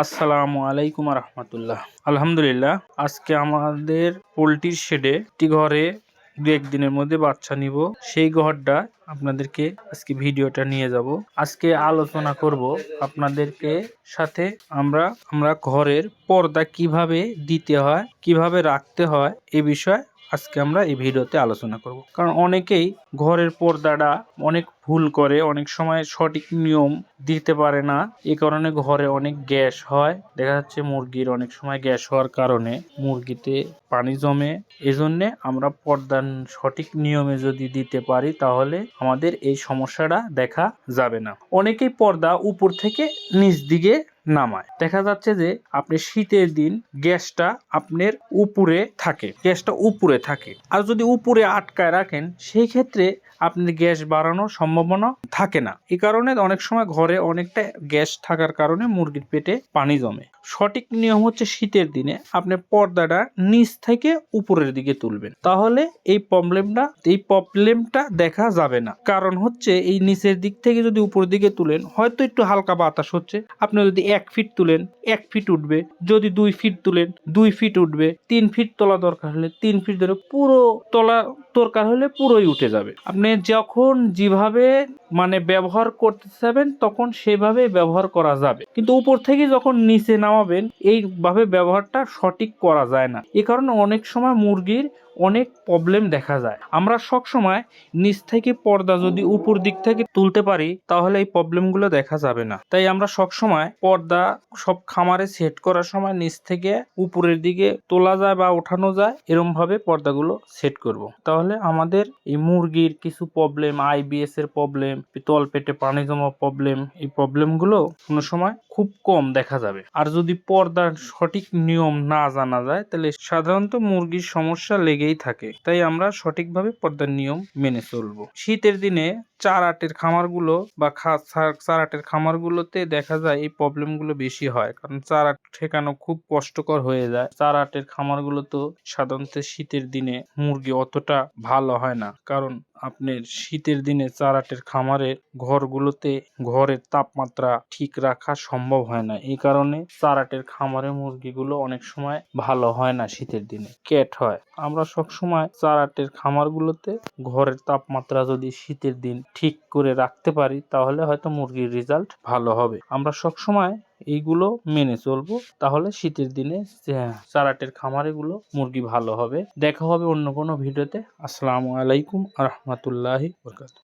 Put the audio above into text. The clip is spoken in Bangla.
আসসালামু আলাইকুম রহমতুল্লাহ। আলহামদুলিল্লাহ, আজকে আমাদের পোলট্রির শেডে একটি ঘরে দু একদিনের মধ্যে বাচ্চা নিব। সেই ঘরটা আপনাদেরকে আজকে ভিডিওটা নিয়ে যাব। আজকে আলোচনা করব আপনাদেরকে সাথে আমরা ঘরের পর্দা কিভাবে দিতে হয়, কিভাবে রাখতে হয় এ বিষয়ে আজকে আমরা এই ভিডিওতে আলোচনা করব। কারণ অনেকেই ঘরের পর্দাটা অনেক ভুল করে, অনেক সময় সঠিক নিয়ম দিতে পারে না। এই কারণে ঘরে অনেক গ্যাস হয়। দেখা যাচ্ছে মুরগির অনেক সময় গ্যাস হওয়ার কারণে মুরগিতে পানি জমে। এজন্য আমরা পর্দা সঠিক নিয়মে যদি দিতে পারি তাহলে আমাদের এই সমস্যাটা দেখা যাবে না। অনেকেই পর্দা উপর থেকে নিচ দিকে নামায়। দেখা যাচ্ছে যে আপনি শীতের দিন গ্যাসটা আপনার উপরে থাকে, আর যদি উপরে আটকায় রাখেন সেই ক্ষেত্রে আপনার গ্যাস বাড়ানোর সম্ভাবনা থাকে না। এই কারণে অনেক সময় ঘরে অনেকটা গ্যাস থাকার কারণে মুরগির পেটে পানি জমে। সঠিক নিয়ম হচ্ছে শীতের দিনে আপনি পর্দাটা নিচ থেকে উপরের দিকে তুলবেন, তাহলে এই প্রবলেমটা দেখা যাবে না। কারণ হচ্ছে এই নিচের দিক থেকে যদি উপরের দিকে তুলেন, হয়তো একটু হালকা বাতাস হচ্ছে, আপনি যদি 1 ফিট তুলেন 1 ফিট উঠবে, যদি 2 ফিট তুলেন 2 ফিট উঠবে, 3 ফিট তোলা দরকার হলে 3 ফিট ধরে পুরো তোলা দরকার হলে পুরোই উঠে যাবে। আপনি যখন যেভাবে ব্যবহার করতে চাবেন তখন সেভাবে ব্যবহার করা যাবে, কিন্তু উপর থেকে যখন নিচে নামাবেন এইভাবে ব্যবহারটা সঠিক করা যায় না। এই কারণে অনেক সময় মুরগির অনেক প্রবলেম দেখা যায়। আমরা সব সময় নিচ থেকে পর্দা যদি উপর দিক থেকে তুলতে পারি তাহলে এই প্রবলেমগুলো দেখা যাবে না। তাই আমরা সব সময় পর্দা সব খামারে সেট করার সময় নিচ থেকে উপরের দিকে তোলা যায় বা ওঠানো যায়, এরকম ভাবে পর্দাগুলো সেট করব। তাহলে আমাদের এই মুরগির কিছু প্রবলেম, আইবিএস এর প্রবলেম, তল পেটে পানি জমা প্রবলেম, এই প্রবলেমগুলো কোনো সময় খুব কম দেখা যাবে। আর যদি পর্দার সঠিক নিয়ম না জানা যায় তাহলে সাধারণত মুরগির সমস্যা লেগেই থাকে। তাই আমরা সঠিকভাবে পর্দার নিয়ম মেনে চলবো। শীতের দিনে চারাটের খামারগুলো বা চারাটের খামারগুলোতে দেখা যায় এই প্রবলেমগুলো বেশি হয়, কারণ চারা ঠেকানো খুব কষ্টকর হয়ে যায়। চারাটের খামারগুলো তো সাধারণত শীতের দিনে মুরগি অতটা ভালো হয় না, কারণ আপনার শীতের দিনে চারাটের খামারের ঘরগুলোতে ঘরের তাপমাত্রা ঠিক রাখা সম্ভব হয় না। এই কারণে চারাটের খামারের মুরগিগুলো অনেক সময় ভালো হয় না, শীতের দিনে ক্যাট হয়। আমরা সব সময় চারাটের খামারগুলোতে ঘরের তাপমাত্রা যদি শীতের দিন ঠিক করে রাখতে পারি তাহলে হয়তো মুরগির রেজাল্ট ভালো হবে। আমরা সব সময় এইগুলো মেনে চলবো, তাহলে শীতের দিনে চারাটের খামারেগুলো মুরগি ভালো হবে। দেখা হবে অন্য কোনো ভিডিওতে। আসসালামু আলাইকুম রহমতুল্লাহি বরকাতুহু।